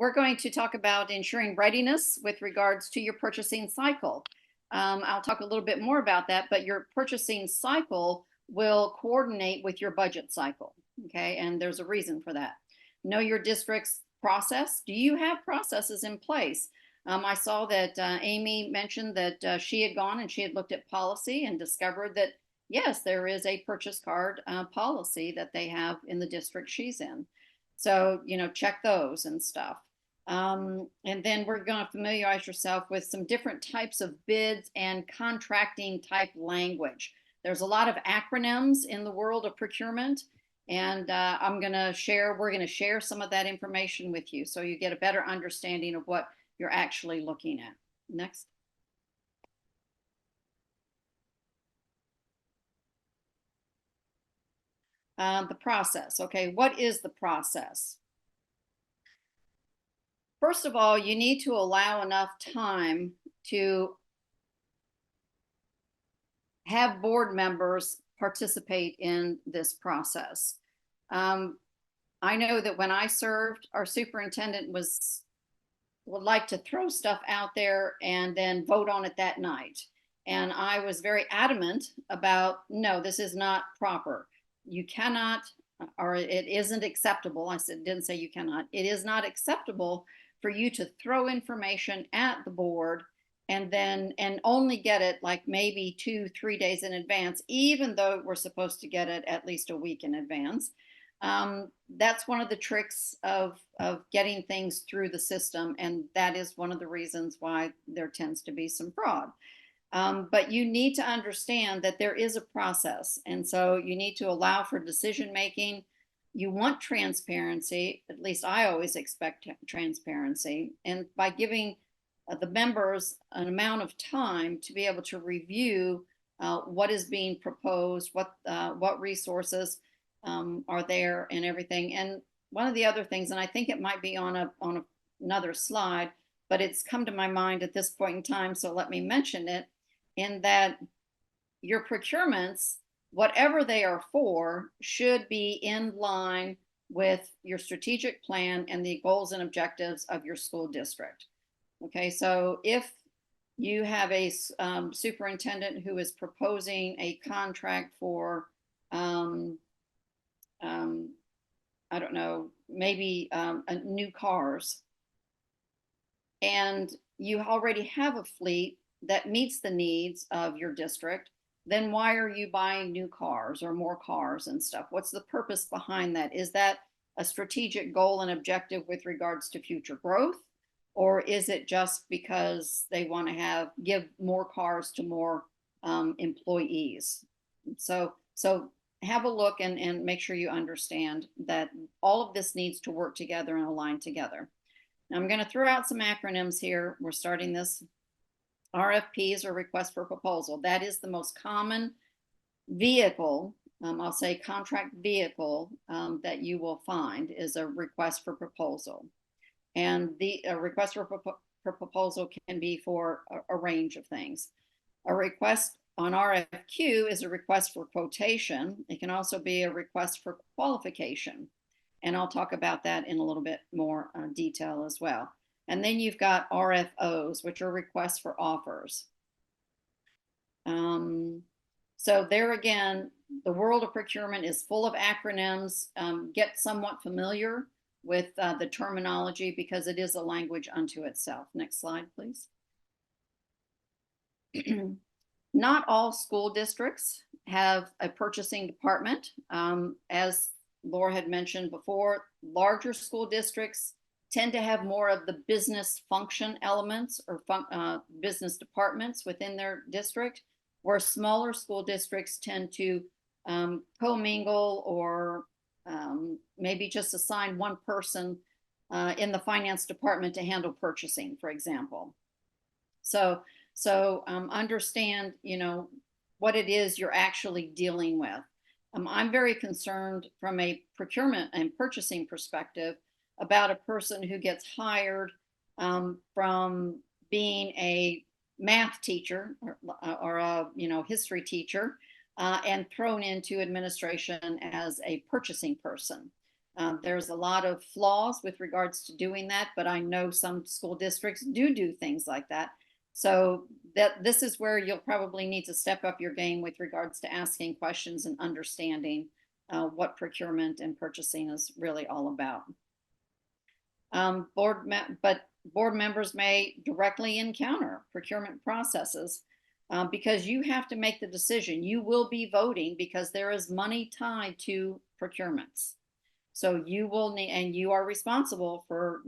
we're going to talk about ensuring readiness with regards to your purchasing cycle. I'll talk a little bit more about that, but your purchasing cycle will coordinate with your budget cycle. Okay, and there's a reason for that. Know your district's process. Do you have processes in place? I saw that Amy mentioned that she had gone and she had looked at policy and discovered that, yes, there is a purchase card policy that they have in the district she's in. So, check those and stuff. And then we're going to familiarize yourself with some different types of bids and contracting type language. There's a lot of acronyms in the world of procurement, and we're going to share some of that information with you so you get a better understanding of what you're actually looking at. Next. The process. Okay, what is the process? First of all, you need to allow enough time to have board members participate in this process. I know that when I served, our superintendent would like to throw stuff out there and then vote on it that night. And I was very adamant about, no, this is not proper. You cannot, or it isn't acceptable. Didn't say you cannot. It is not acceptable for you to throw information at the board and only get it like maybe 2-3 days in advance, even though we're supposed to get it at least a week in advance. That's one of the tricks of getting things through the system, and that is one of the reasons why there tends to be some fraud. But you need to understand that there is a process, and so you need to allow for decision making. You want transparency, at least I always expect transparency, and by giving the members an amount of time to be able to review what is being proposed, what resources are there and everything. And one of the other things, and I think it might be on another slide, but it's come to my mind at this point in time, so let me mention it, in that your procurements, whatever they are for, should be in line with your strategic plan and the goals and objectives of your school district. Okay, so if you have a superintendent who is proposing a contract for I don't know, maybe new cars, and you already have a fleet that meets the needs of your district, then why are you buying new cars or more cars and stuff? What's the purpose behind that? Is that a strategic goal and objective with regards to future growth? Or is it just because they want to give more cars to more employees? So have a look and make sure you understand that all of this needs to work together and align together. Now I'm going to throw out some acronyms here. We're starting this. RFPs, or request for proposal. That is the most common vehicle, I'll say contract vehicle, that you will find is a request for proposal. And the request for proposal can be for a range of things. A request on RFQ is a request for quotation. It can also be a request for qualification. And I'll talk about that in a little bit more detail as well. And then you've got RFOs, which are requests for offers. So there again, the world of procurement is full of acronyms. Get somewhat familiar with the terminology because it is a language unto itself. Next slide, please. Not all school districts have a purchasing department. As Laura had mentioned before, larger school districts tend to have more of the business function elements or business departments within their district, where smaller school districts tend to commingle or maybe just assign one person in the finance department to handle purchasing, for example. So understand, what it is you're actually dealing with. I'm very concerned from a procurement and purchasing perspective about a person who gets hired from being a math teacher or a history teacher and thrown into administration as a purchasing person. There's a lot of flaws with regards to doing that, but I know some school districts do things like that. So this is where you'll probably need to step up your game with regards to asking questions and understanding what procurement and purchasing is really all about. But board members may directly encounter procurement processes because you have to make the decision. You will be voting because there is money tied to procurements. So you will need, and you are responsible for,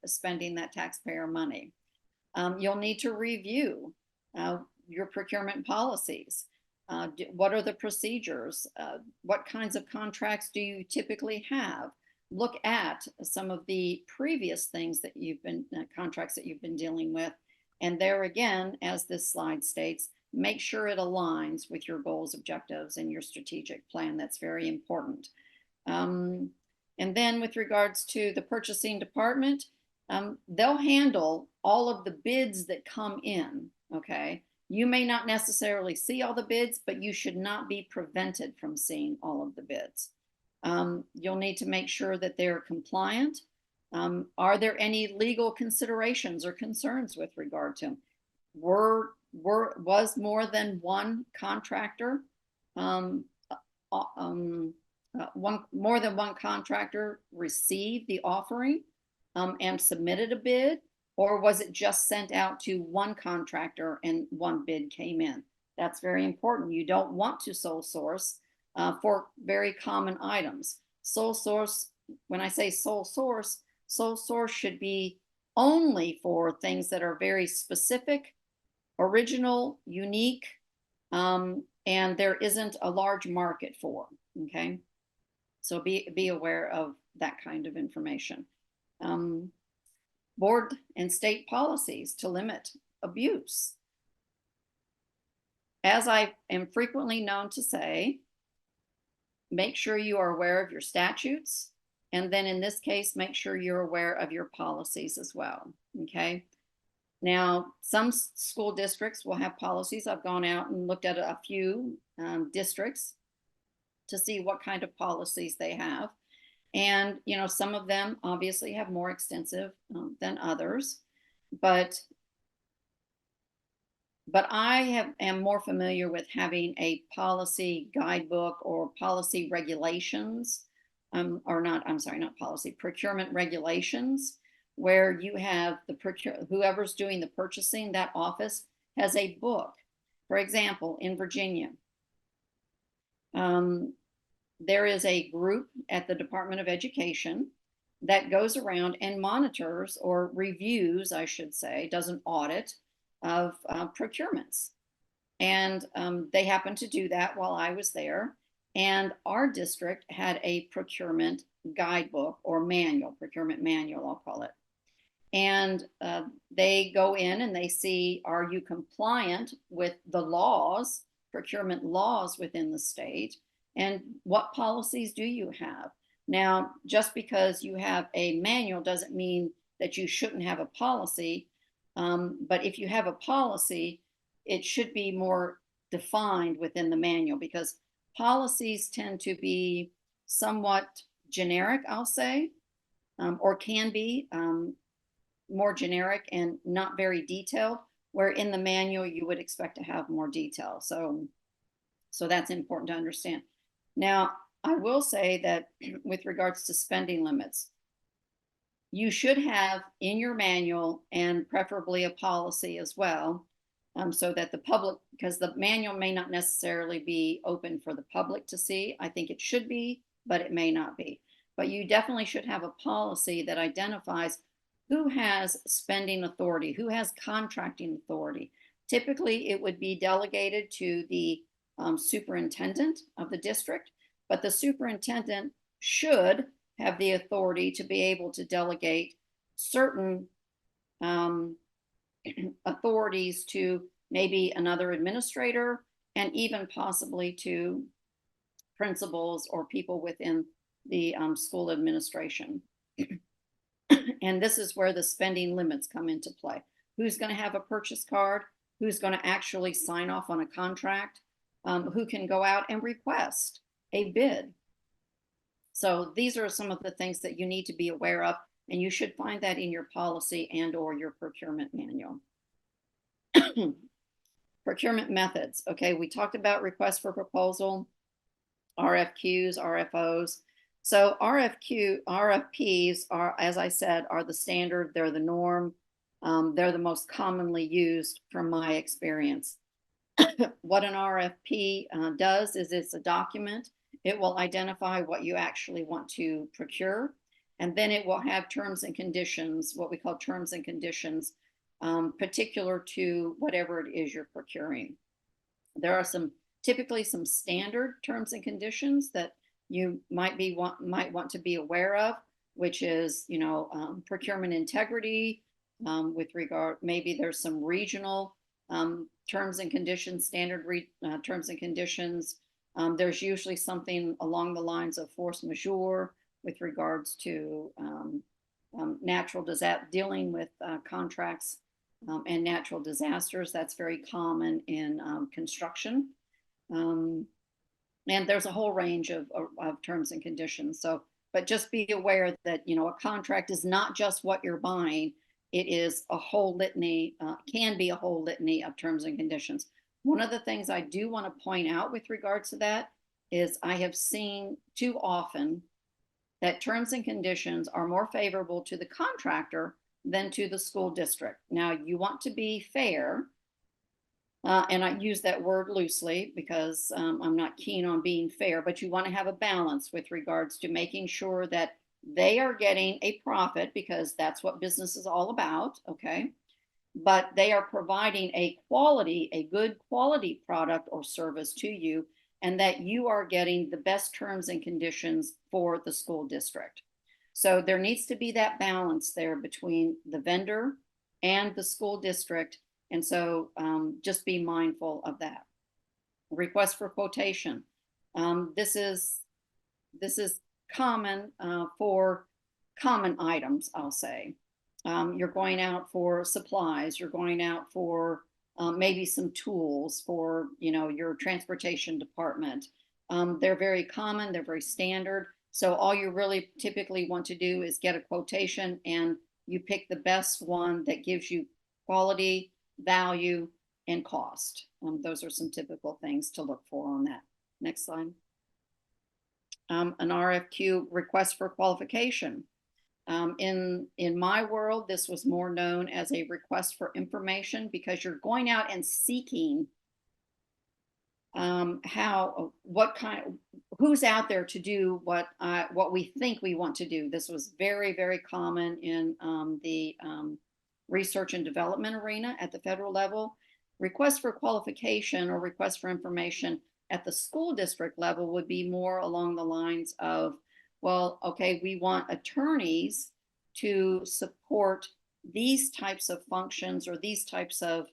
spending that taxpayer money. You'll need to review your procurement policies. What are the procedures? What kinds of contracts do you typically have? Look at some of the previous things that you've been, contracts that you've been dealing with. And there again, as this slide states, make sure it aligns with your goals, objectives, and your strategic plan. That's very important. And then with regards to the purchasing department, they'll handle all of the bids that come in, okay? You may not necessarily see all the bids, but you should not be prevented from seeing all of the bids. You'll need to make sure that they're compliant. Are there any legal considerations or concerns with regard to them? Was more than one contractor more than one contractor received the offering and submitted a bid, or was it just sent out to one contractor and one bid came in? That's very important. You don't want to sole source for very common items. Sole source, when I say sole source should be only for things that are very specific, original, unique, and there isn't a large market for, okay? So be aware of that kind of information. Board and state policies to limit abuse. As I am frequently known to say, make sure you are aware of your statutes. And then in this case, make sure you're aware of your policies as well, okay? Now, some school districts will have policies. I've gone out and looked at a few districts to see what kind of policies they have. And, some of them obviously have more extensive than others, but I am more familiar with having a policy guidebook or policy regulations, not policy, procurement regulations, where you have whoever's doing the purchasing, that office has a book. For example, in Virginia, there is a group at the Department of Education that goes around and monitors or reviews, I should say, does an audit of procurements. And they happened to do that while I was there. And our district had a procurement guidebook or manual, procurement manual, I'll call it. And they go in and they see, are you compliant with the laws, procurement laws within the state? And what policies do you have? Now, just because you have a manual doesn't mean that you shouldn't have a policy. But if you have a policy, it should be more defined within the manual, because policies tend to be somewhat generic, I'll say, or can be more generic and not very detailed, where in the manual you would expect to have more detail. So that's important to understand. Now, I will say that with regards to spending limits, you should have in your manual, and preferably a policy as well, so that the public, because the manual may not necessarily be open for the public to see. I think it should be, but it may not be. But you definitely should have a policy that identifies who has spending authority, who has contracting authority. Typically, it would be delegated to the superintendent of the district, but the superintendent should have the authority to be able to delegate certain authorities to maybe another administrator, and even possibly to principals or people within the school administration. And this is where the spending limits come into play. Who's going to have a purchase card? Who's going to actually sign off on a contract? Who can go out and request a bid? So these are some of the things that you need to be aware of, and you should find that in your policy and or your procurement manual. Procurement methods. Okay, we talked about requests for proposal, RFQs, RFOs. So RFPs are, as I said, are the standard. They're the norm. They're the most commonly used from my experience. What an RFP does is it's a document. It will identify what you actually want to procure, and then it will have terms and conditions, what we call terms and conditions, particular to whatever it is you're procuring. There are typically some standard terms and conditions that you might want to be aware of, which is procurement integrity. With regard, maybe there's some regional terms and conditions, standard terms and conditions. There's usually something along the lines of force majeure with regards to natural disaster, dealing with contracts and natural disasters. That's very common in construction. And there's a whole range of terms and conditions. So, but just be aware that, a contract is not just what you're buying. It is a whole litany, can be a whole litany of terms and conditions. One of the things I do want to point out with regards to that is I have seen too often that terms and conditions are more favorable to the contractor than to the school district. Now, you want to be fair, and I use that word loosely because I'm not keen on being fair, but you want to have a balance with regards to making sure that they are getting a profit, because that's what business is all about, okay? But they are providing a good quality product or service to you, and that you are getting the best terms and conditions for the school district. So there needs to be that balance there between the vendor and the school district. And so just be mindful of that. Request for quotation. This is common for common items, I'll say. You're going out for supplies. You're going out for maybe some tools for your transportation department. They're very common. They're very standard. So all you really typically want to do is get a quotation, and you pick the best one that gives you quality, value, and cost. Those are some typical things to look for on that. Next slide. An RFQ, request for qualification. In my world, this was more known as a request for information, because you're going out and seeking who's out there to do what we think we want to do. This was very, very common in the research and development arena at the federal level. Request for qualification or request for information at the school district level would be more along the lines of, well, okay, we want attorneys to support these types of functions or these types of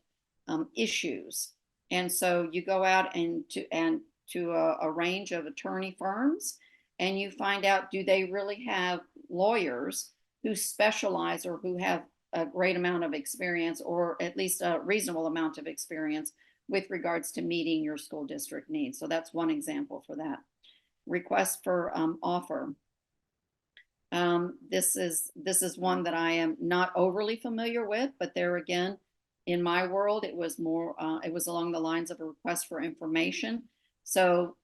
issues. And so you go out to a range of attorney firms, and you find out, do they really have lawyers who specialize or who have a great amount of experience, or at least a reasonable amount of experience with regards to meeting your school district needs. So that's one example for that. Request for offer. This is one that I am not overly familiar with, but there again, in my world, it was along the lines of a request for information. So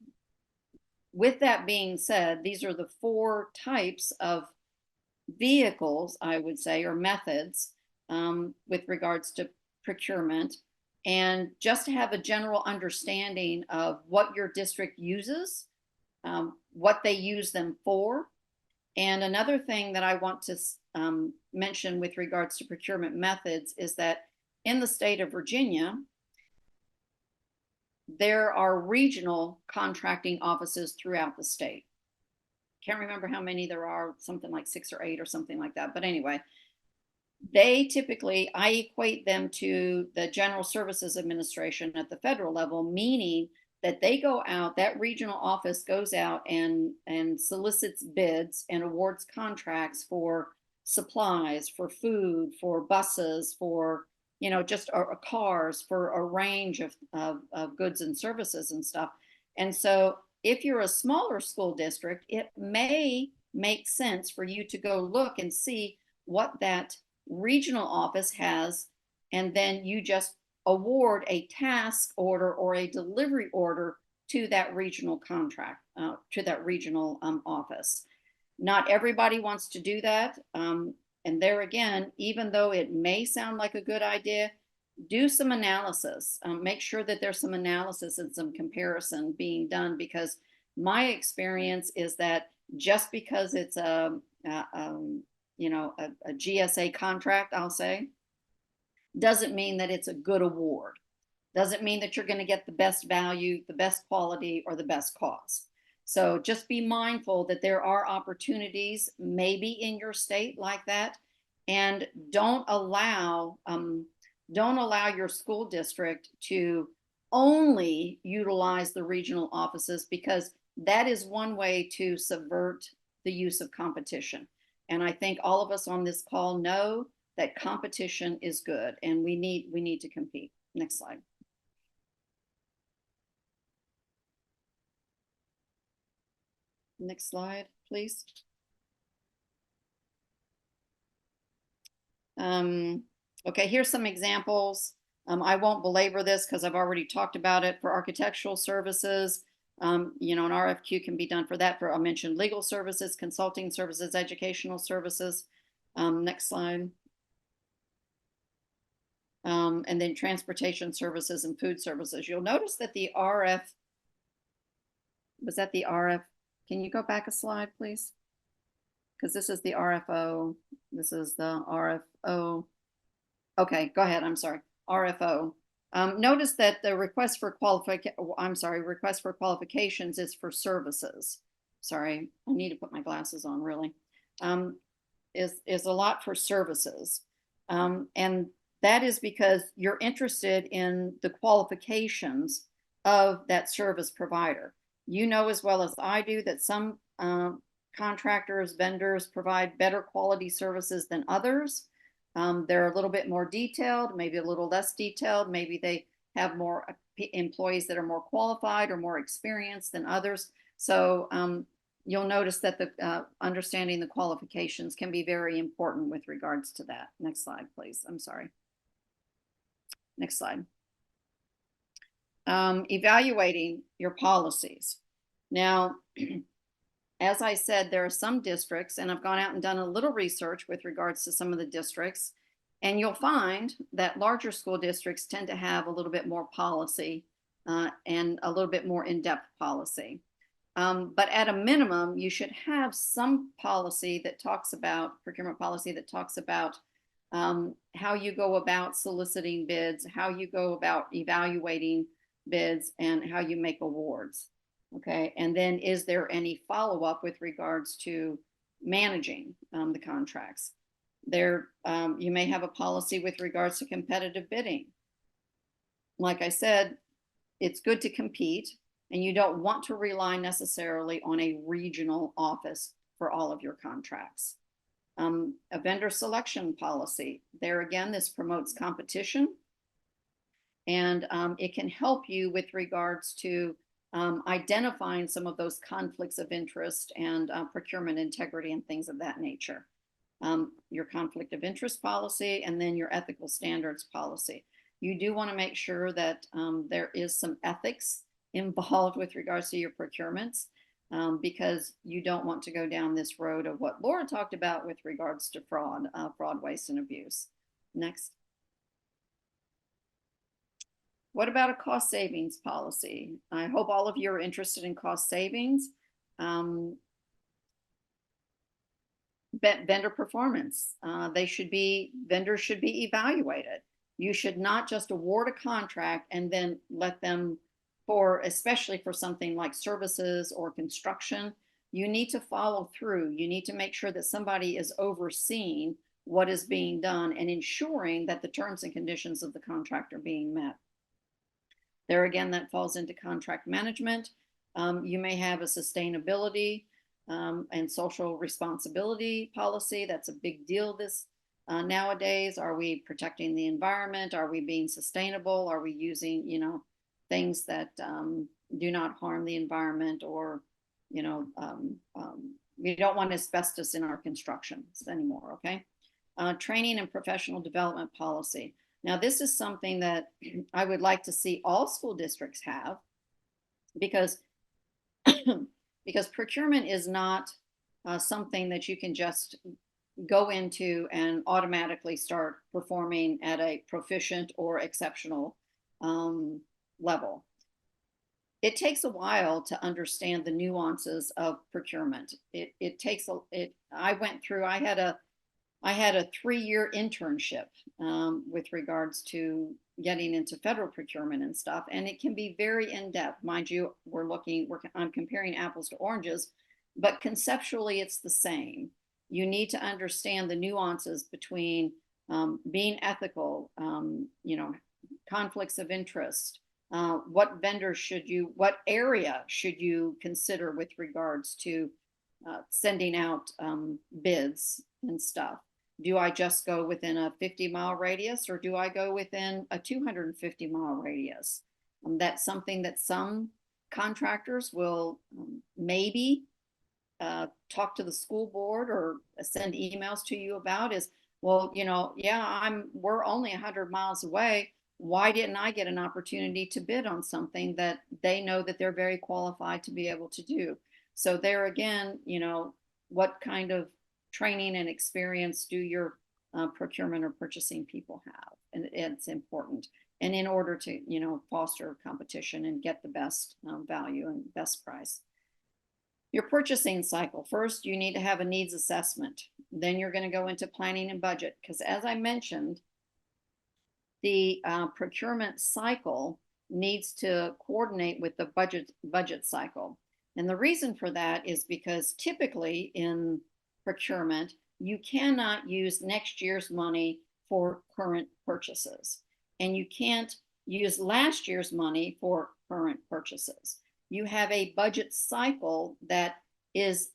with that being said, these are the 4 types of vehicles, I would say, or methods with regards to procurement. And just to have a general understanding of what your district uses, what they use them for. And another thing that I want to mention with regards to procurement methods is that in the state of Virginia, there are regional contracting offices throughout the state. Can't remember how many there are, something like 6 or 8 or something like that. But anyway, they typically, I equate them to the General Services Administration at the federal level, meaning that they go out, that regional office goes out and solicits bids and awards contracts for supplies, for food, for buses, for just cars, for a range of goods and services and stuff. And so if you're a smaller school district, it may make sense for you to go look and see what that regional office has, and then you just award a task order or a delivery order to that regional contract, to that regional office. Not everybody wants to do that. And there again, even though it may sound like a good idea, do some analysis. Make sure that there's some analysis and some comparison being done, because my experience is that just because it's a GSA contract, I'll say, doesn't mean that it's a good award. Doesn't mean that you're going to get the best value, the best quality, or the best cost. So just be mindful that there are opportunities maybe in your state like that, and don't allow your school district to only utilize the regional offices, because that is one way to subvert the use of competition. And I think all of us on this call know that competition is good, and we need to compete. Next slide. Next slide, please. Okay, here's some examples. I won't belabor this because I've already talked about it. For architectural services, an RFQ can be done for that. I mentioned legal services, consulting services, educational services. Next slide. And then transportation services and food services. You'll notice that the was that the RF? Can you go back a slide, please? Because this is the RFO. This is the RFO. Okay, go ahead. I'm sorry. RFO. Notice that the request for qualifications is for services. Sorry, I need to put my glasses on, really. Is a lot for services. And that is because you're interested in the qualifications of that service provider. You know as well as I do that some contractors, vendors provide better quality services than others. They're a little bit more detailed, maybe a little less detailed. Maybe they have more employees that are more qualified or more experienced than others. So you'll notice that the understanding the qualifications can be very important with regards to that. Next slide, please. I'm sorry. Next slide. Evaluating your policies. Now, as I said, there are some districts, and I've gone out and done a little research with regards to some of the districts, and you'll find that larger school districts tend to have a little bit more policy and a little bit more in-depth policy. But at a minimum, you should have some policy that talks about, procurement policy that talks about how you go about soliciting bids, how you go about evaluating bids, and how you make awards. Okay, and then is there any follow-up with regards to managing the contracts? You may have a policy with regards to competitive bidding. Like I said, it's good to compete, and you don't want to rely necessarily on a regional office for all of your contracts. A vendor selection policy. There again, this promotes competition, and it can help you with regards to identifying some of those conflicts of interest and procurement integrity and things of that nature. Your conflict of interest policy, and then your ethical standards policy. You do want to make sure that there is some ethics involved with regards to your procurements, because you don't want to go down this road of what Laura talked about with regards to fraud, waste, and abuse. Next. What about a cost savings policy? I hope all of you are interested in cost savings. Vendor performance. Vendors should be evaluated. You should not just award a contract and then let them, especially for something like services or construction, you need to follow through. You need to make sure that somebody is overseeing what is being done and ensuring that the terms and conditions of the contract are being met. There again, that falls into contract management. You may have a sustainability and social responsibility policy. That's a big deal nowadays. Are we protecting the environment? Are we being sustainable? Are we using, things that do not harm the environment, or, we don't want asbestos in our constructions anymore, okay? Training and professional development policy. Now, this is something that I would like to see all school districts have, because because procurement is not something that you can just go into and automatically start performing at a proficient or exceptional level. It takes a while to understand the nuances of procurement. It takes I went through, I had a 3-year internship with regards to getting into federal procurement and stuff, and it can be very in-depth. Mind you, I'm comparing apples to oranges, but conceptually it's the same. You need to understand the nuances between being ethical, conflicts of interest, what area should you consider with regards to sending out bids and stuff. Do I just go within a 50-mile radius, or do I go within a 250-mile radius? That's something that some contractors will maybe talk to the school board or send emails to you about, is, well, yeah, we're only 100 miles away. Why didn't I get an opportunity to bid on something that they know that they're very qualified to be able to do? So there again, what kind of training and experience do your procurement or purchasing people have? And it's important. And in order to, foster competition and get the best value and best price. Your purchasing cycle. First, you need to have a needs assessment. Then you're going to go into planning and budget, because as I mentioned, the procurement cycle needs to coordinate with the budget cycle. And the reason for that is because typically in procurement, you cannot use next year's money for current purchases. And you can't use last year's money for current purchases. You have a budget cycle that is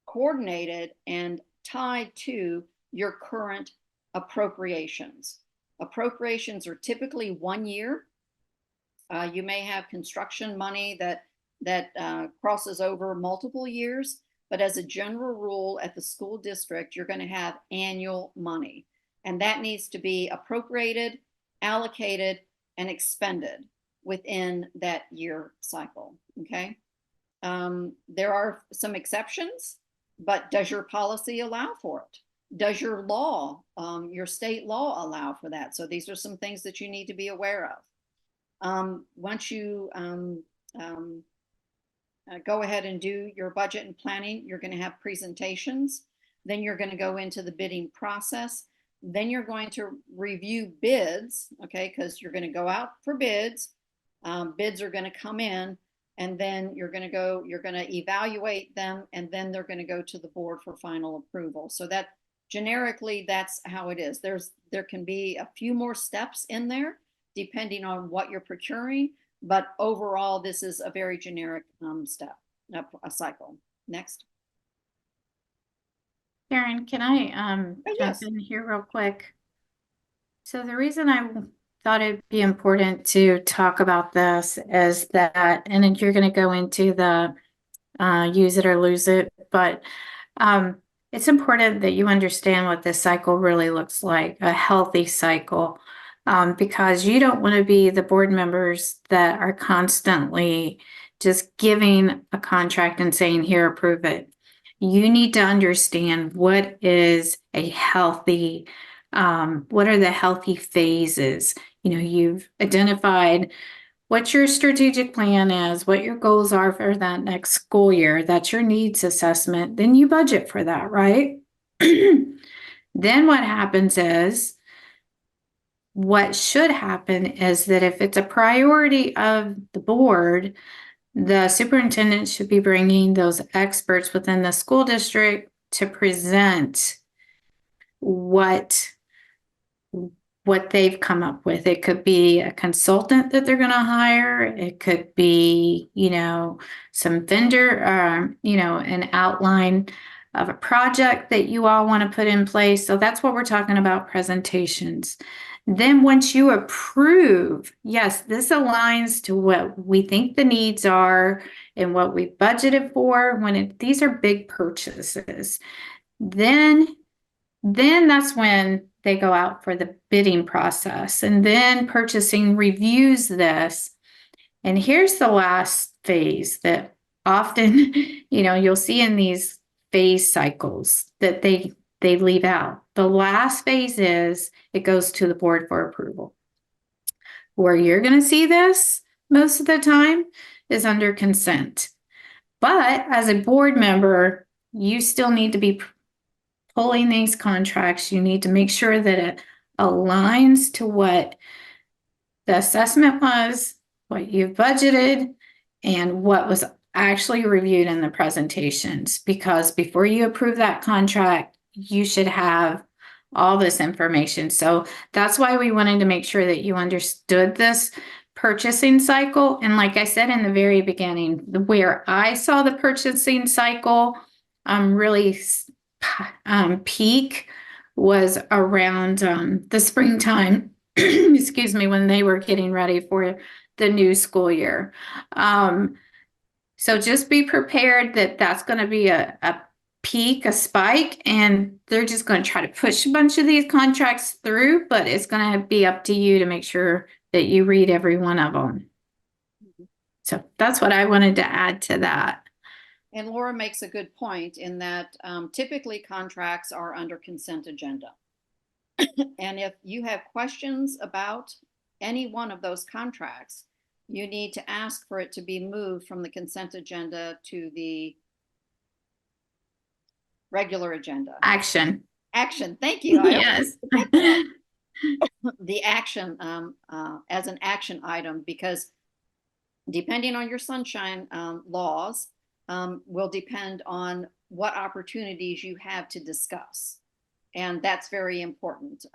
coordinated and tied to your current appropriations. Appropriations are typically 1 year. You may have construction money that crosses over multiple years, but as a general rule at the school district, you're going to have annual money, and that needs to be appropriated, allocated, and expended within that year cycle, okay? There are some exceptions, but does your policy allow for it? Does your law, your state law, allow for that? So these are some things that you need to be aware of. Once you go ahead and do your budget and planning, you're going to have presentations. Then you're going to go into the bidding process. Then you're going to review bids, okay, because you're going to go out for bids. Bids are going to come in, and then you're going to evaluate them, and then they're going to go to the board for final approval. So that generically, that's how it is. There can be a few more steps in there depending on what you're procuring, but overall, this is a very generic step, a cycle. Next. Karen, can I yes. jump in here real quick? So the reason I thought it'd be important to talk about this is that, and then you're going to go into the use it or lose it, but it's important that you understand what this cycle really looks like, a healthy cycle, because you don't want to be the board members that are constantly just giving a contract and saying, here, approve it. You need to understand what is a healthy, what are the healthy phases. You've identified what your strategic plan is, what your goals are for that next school year. That's your needs assessment. Then you budget for that, right? Then what happens is, what should happen is that if it's a priority of the board, the superintendent should be bringing those experts within the school district to present what they've come up with. It could be a consultant that they're going to hire. It could be, some vendor, an outline of a project that you all want to put in place. So that's what we're talking about, presentations. Then once you approve, yes, this aligns to what we think the needs are and what we budgeted for these are big purchases. Then that's when they go out for the bidding process, and then purchasing reviews this. And here's the last phase that often, you'll see in these phase cycles that they leave out. The last phase is it goes to the board for approval. Where you're going to see this most of the time is under consent. But as a board member, you still need to be pulling these contracts. You need to make sure that it aligns to what the assessment was, what you've budgeted, and what was actually reviewed in the presentations. Because before you approve that contract, you should have all this information. So that's why we wanted to make sure that you understood this purchasing cycle. And like I said in the very beginning, where I saw the purchasing cycle really peak was around the springtime, excuse me, when they were getting ready for the new school year. So just be prepared that that's going to be a peak, a spike, and they're just going to try to push a bunch of these contracts through, but it's going to be up to you to make sure that you read every one of them. So that's what I wanted to add to that. And Laura makes a good point in that typically contracts are under consent agenda. And if you have questions about any one of those contracts, you need to ask for it to be moved from the consent agenda to the regular agenda. Action. Thank you. Yes. The action as an action item, because depending on your sunshine laws will depend on what opportunities you have to discuss. And that's very important,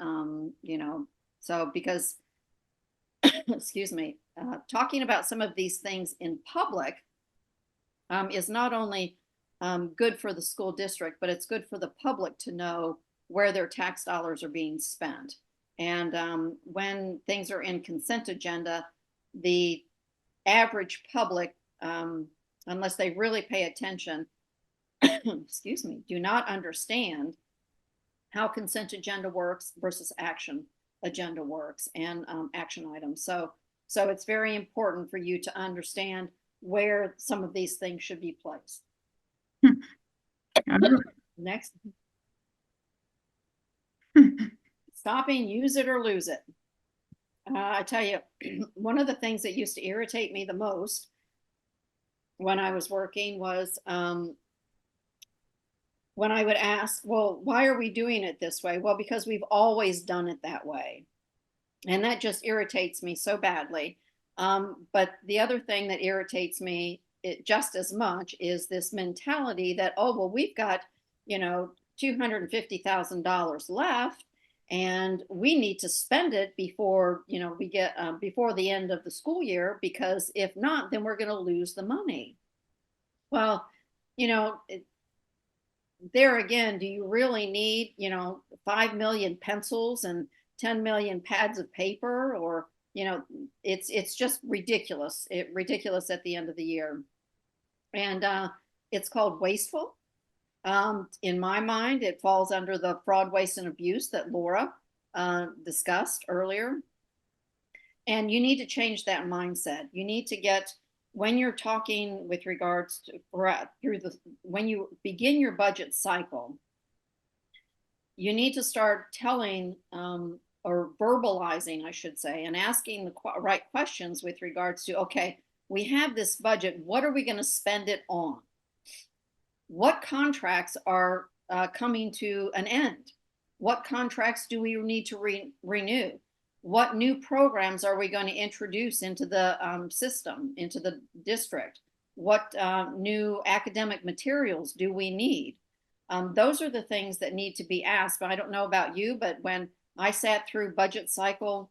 so because, excuse me, talking about some of these things in public is not only good for the school district, but it's good for the public to know where their tax dollars are being spent. And when things are in consent agenda, the average public, unless they really pay attention, excuse me, do not understand how consent agenda works versus action agenda works and action items. So it's very important for you to understand where some of these things should be placed. Next. Stopping, use it or lose it. I tell you, one of the things that used to irritate me the most when I was working was when I would ask, well, why are we doing it this way? Well, because we've always done it that way. And that just irritates me so badly. But the other thing that irritates me just as much is this mentality that, oh, well, we've got, $250,000 left and we need to spend it before, we get before the end of the school year, because if not, then we're going to lose the money. Well, there again, do you really need, 5 million pencils and 10 million pads of paper? Or, it's just ridiculous. Ridiculous at the end of the year. And it's called wasteful. In my mind, it falls under the fraud, waste, and abuse that Laura discussed earlier. And you need to change that mindset. You need to get, when you're talking with regards to when you begin your budget cycle, you need to start telling or verbalizing, I should say, and asking the right questions with regards to, okay, we have this budget. What are we going to spend it on? What contracts are coming to an end? What contracts do we need to renew? What new programs are we going to introduce into the system, into the district? What new academic materials do we need? Those are the things that need to be asked. But I don't know about you, but when I sat through budget cycle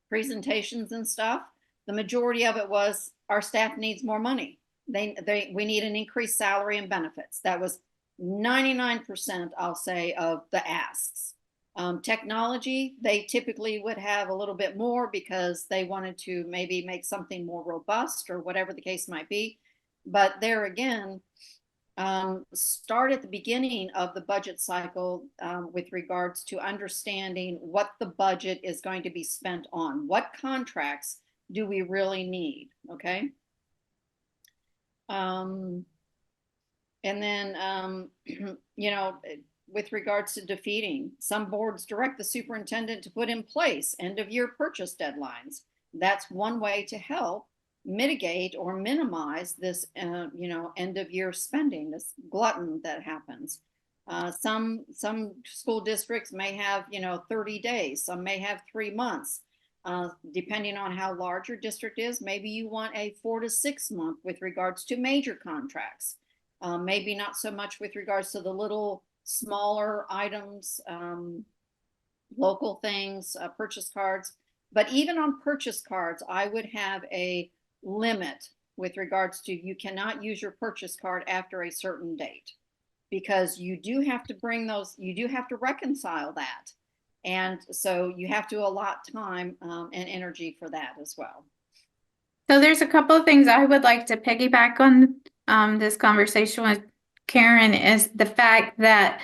presentations and stuff, the majority of it was our staff needs more money. We need an increased salary and benefits. That was 99%, I'll say, of the asks. Technology, they typically would have a little bit more because they wanted to maybe make something more robust or whatever the case might be. But there again, start at the beginning of the budget cycle with regards to understanding what the budget is going to be spent on. What contracts do we really need? Okay. And then, you know, with regards to defeating, some boards direct the superintendent to put in place end of year purchase deadlines. That's one way to help mitigate or minimize this, you know, end of year spending, this glutton that happens. Some school districts may have, you know, 30 days. Some may have 3 months. Depending on how large your district is, maybe you want a 4 to 6 month with regards to major contracts. Maybe not so much with regards to the little smaller items, local things, purchase cards. But even on purchase cards, I would have a limit with regards to you cannot use your purchase card after a certain date, because you do have to bring those, you do have to reconcile that. And so you have to allot time and energy for that as well. So there's a couple of things I would like to piggyback on this conversation with Karen, is the fact that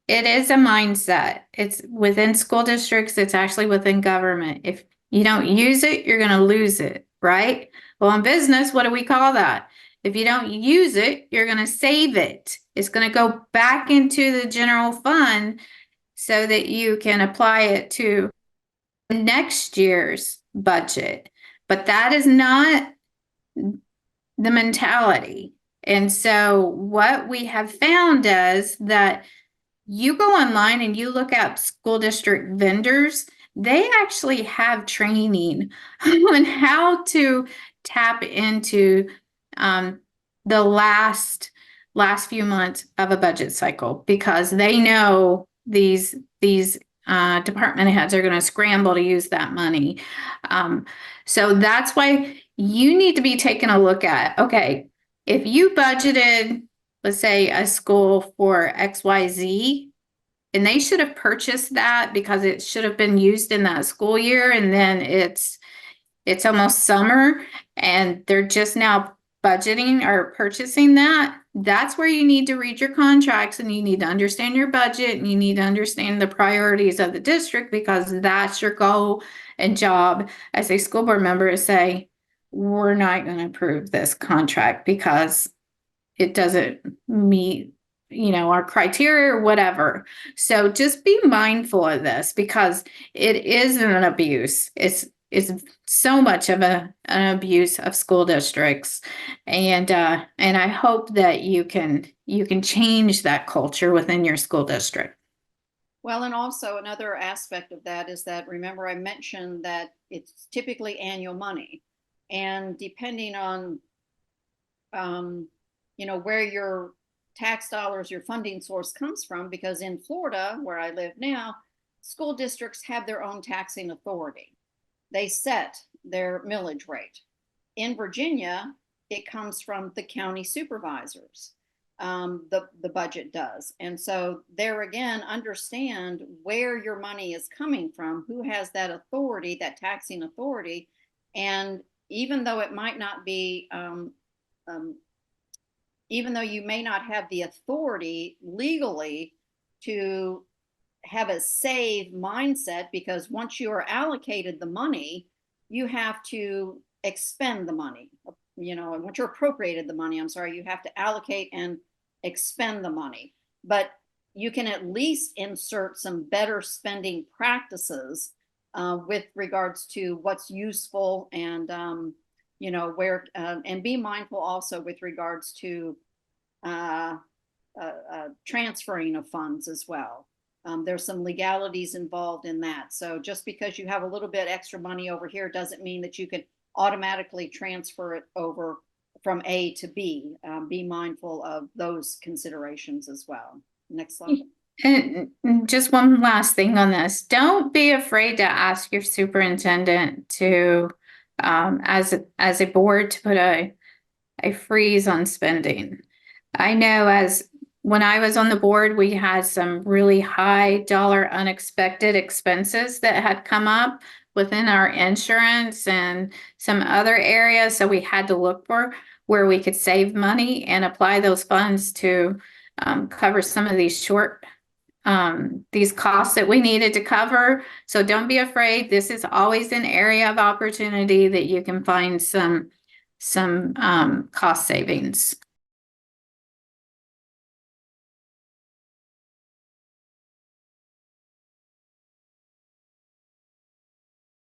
it is a mindset. It's within school districts, it's actually within government. If you don't use it, you're going to lose it, right? Well, in business, what do we call that? If you don't use it, you're going to save it. It's going to go back into the general fund so that you can apply it to next year's budget. But that is not the mentality. And so what we have found is that you go online and you look at school district vendors, they actually have training on how to tap into the last few months of a budget cycle, because they know these department heads are going to scramble to use that money. So that's why you need to be taking a look at, okay, if you budgeted, let's say, a school for XYZ, and they should have purchased that because it should have been used in that school year, and then it's almost summer and they're just now budgeting or purchasing that. That's where you need to read your contracts, and you need to understand your budget, and you need to understand the priorities of the district, because that's your goal and job as a school board member to say, we're not going to approve this contract because it doesn't meet, you know, our criteria or whatever. So just be mindful of this, because it is an abuse. It's so much of an abuse of school districts, and I hope that you can change that culture within your school district. Well, and also another aspect of that is that, remember, I mentioned that it's typically annual money, and depending on you know, where your tax dollars, your funding source comes from, because in Florida, where I live now, school districts have their own taxing authority. They set their millage rate. In Virginia, it comes from the county supervisors. The budget does. And so there again, understand where your money is coming from, who has that authority, that taxing authority. And even though it might not be, even though you may not have the authority legally to have a save mindset, because once you are allocated the money, you have to expend the money, you know, and once you're appropriated the money, I'm sorry, you have to allocate and expend the money. But you can at least insert some better spending practices with regards to what's useful, and you know, where, and be mindful also with regards to transferring of funds as well. There's some legalities involved in that. So just because you have a little bit extra money over here doesn't mean that you can automatically transfer it over from A to B. Be mindful of those considerations as well. Next slide. And just one last thing on this. Don't be afraid to ask your superintendent to, as a board, to put a freeze on spending. I know as when I was on the board, we had some really high dollar unexpected expenses that had come up within our insurance and some other areas. So we had to look for where we could save money and apply those funds to cover some of these costs that we needed to cover. So don't be afraid. This is always an area of opportunity that you can find some cost savings.